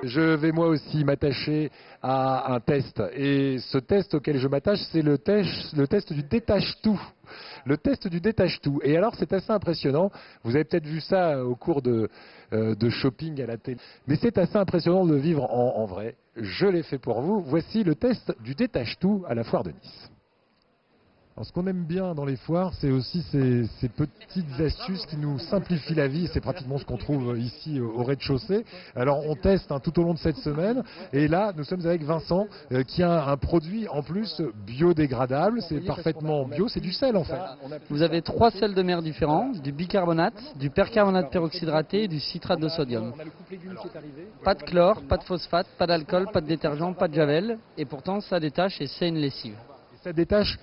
je vais moi aussi m'attacher à un test. Et ce test auquel je m'attache, c'est le test du détache-tout. Le test du détache-tout. Et alors, c'est assez impressionnant. Vous avez peut-être vu ça au cours de shopping à la télé. Mais c'est assez impressionnant de le vivre en vrai. Je l'ai fait pour vous. Voici le test du détache-tout à la foire de Nice. Alors, ce qu'on aime bien dans les foires, c'est aussi ces petites astuces qui nous simplifient la vie. C'est pratiquement ce qu'on trouve ici au rez-de-chaussée. Alors on teste tout au long de cette semaine. Et là, nous sommes avec Vincent qui a un produit en plus biodégradable. C'est parfaitement bio, c'est du sel en fait. Vous avez 3 sels de mer différents, du bicarbonate, du percarbonate peroxydraté et du citrate de sodium. Pas de chlore, pas de phosphate, pas d'alcool, pas de détergent, pas de javel. Et pourtant, ça détache et c'est une lessive. Ça détache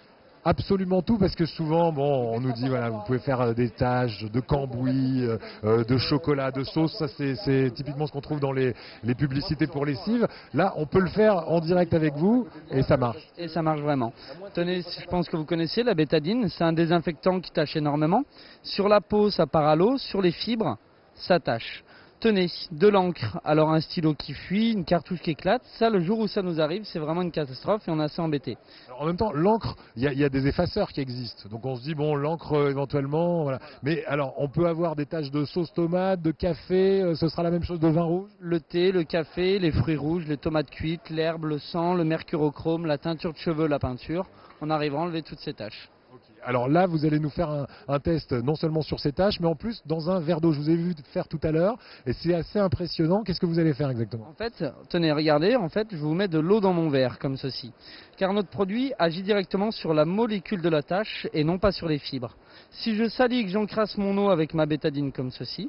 absolument tout, parce que souvent, bon, on nous dit, voilà, vous pouvez faire des taches de cambouis, de chocolat, de sauce. Ça, c'est typiquement ce qu'on trouve dans les publicités pour lessive. Là, on peut le faire en direct avec vous et ça marche. Et ça marche vraiment. Tenez, je pense que vous connaissez la bétadine. C'est un désinfectant qui tâche énormément. Sur la peau, ça part à l'eau. Sur les fibres, ça tâche. Tenez, de l'encre, alors un stylo qui fuit, une cartouche qui éclate, ça le jour où ça nous arrive, c'est vraiment une catastrophe et on est assez embêté. Alors, en même temps, l'encre, il y a des effaceurs qui existent, donc on se dit, bon, l'encre éventuellement, voilà. Mais alors, on peut avoir des taches de sauce tomate, de café, ce sera la même chose de vin rouge? Le thé, le café, les fruits rouges, les tomates cuites, l'herbe, le sang, le mercurochrome, la teinture de cheveux, la peinture, on arrivera à enlever toutes ces taches. Alors là, vous allez nous faire un test non seulement sur ces tâches, mais en plus dans un verre d'eau. Je vous ai vu faire tout à l'heure et c'est assez impressionnant. Qu'est-ce que vous allez faire exactement? En fait, tenez, regardez, en fait, je vous mets de l'eau dans mon verre, comme ceci. Car notre produit agit directement sur la molécule de la tâche et non pas sur les fibres. Si je salis et que j'encrasse mon eau avec ma bétadine comme ceci,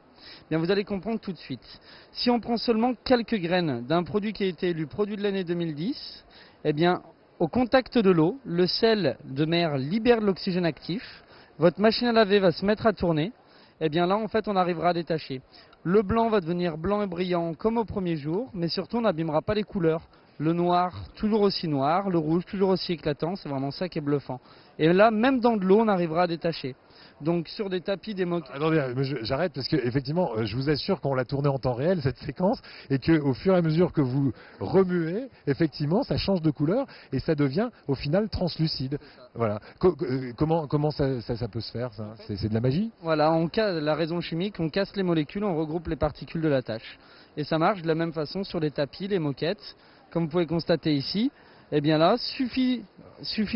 bien vous allez comprendre tout de suite. Si on prend seulement quelques graines d'un produit qui a été élu produit de l'année 2010, eh bien, au contact de l'eau, le sel de mer libère de l'oxygène actif, votre machine à laver va se mettre à tourner, et bien là en fait on arrivera à détacher. Le blanc va devenir blanc et brillant comme au premier jour, mais surtout on n'abîmera pas les couleurs. Le noir toujours aussi noir, le rouge toujours aussi éclatant, c'est vraiment ça qui est bluffant. Et là même dans de l'eau on arrivera à détacher. Donc sur des tapis, des moquettes. Attendez, j'arrête parce que effectivement, je vous assure qu'on l'a tourné en temps réel cette séquence et qu'au fur et à mesure que vous remuez, effectivement, ça change de couleur et ça devient au final translucide. Voilà. Comment ça peut se faire ça? C'est de la magie? Voilà, on casse la raison chimique, on casse les molécules, on regroupe les particules de la tâche. Et ça marche de la même façon sur les tapis, les moquettes, comme vous pouvez constater ici. Et bien là, suffit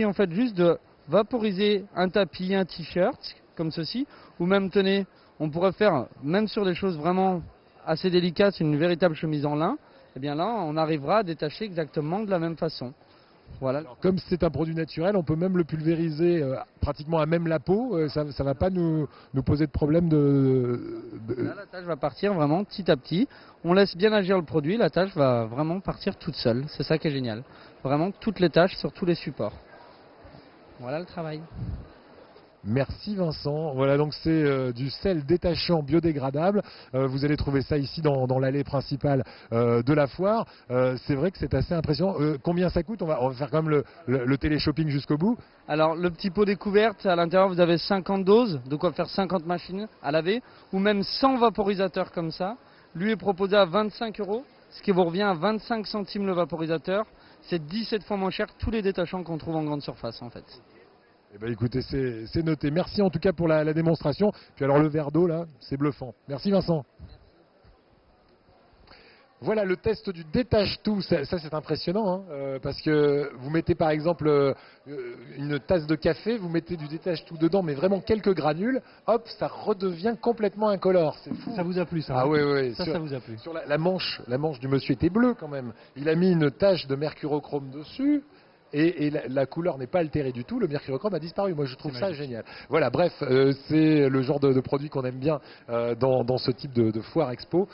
en fait juste de vaporiser un tapis, un t-shirt comme ceci, ou même, tenez, on pourrait faire, même sur des choses vraiment assez délicates, une véritable chemise en lin, et bien là, on arrivera à détacher exactement de la même façon. Voilà. Alors, comme c'est un produit naturel, on peut même le pulvériser pratiquement à même la peau, ça ne va pas nous poser de problème Là, la tâche va partir vraiment petit à petit, on laisse bien agir le produit, la tâche va vraiment partir toute seule, c'est ça qui est génial. Vraiment toutes les tâches sur tous les supports. Voilà le travail. Merci Vincent. Voilà, donc c'est du sel détachant biodégradable. Vous allez trouver ça ici dans l'allée principale de la foire. C'est vrai que c'est assez impressionnant. Combien ça coûte? On va faire quand même le télé-shopping jusqu'au bout. Alors le petit pot découverte, à l'intérieur vous avez 50 doses, de quoi faire 50 machines à laver, ou même 100 vaporisateurs comme ça. Lui est proposé à 25 €, ce qui vous revient à 25 centimes le vaporisateur. C'est 17 fois moins cher que tous les détachants qu'on trouve en grande surface en fait. Eh bien, écoutez, c'est noté. Merci en tout cas pour la démonstration. Puis alors le verre d'eau là, c'est bluffant. Merci Vincent. Voilà le test du détache-tout, ça c'est impressionnant, hein, parce que vous mettez par exemple une tasse de café, vous mettez du détache-tout dedans, mais vraiment quelques granules, hop, ça redevient complètement incolore. C'est fou. Ça vous a plu ça? Ah oui, oui. Ça vous a plu. Sur la manche du monsieur était bleue quand même. Il a mis une tache de mercurochrome dessus. Et la couleur n'est pas altérée du tout, le mercurochrome a disparu. Moi je trouve ça génial. Voilà, bref, c'est le genre de produit qu'on aime bien dans ce type de foire expo.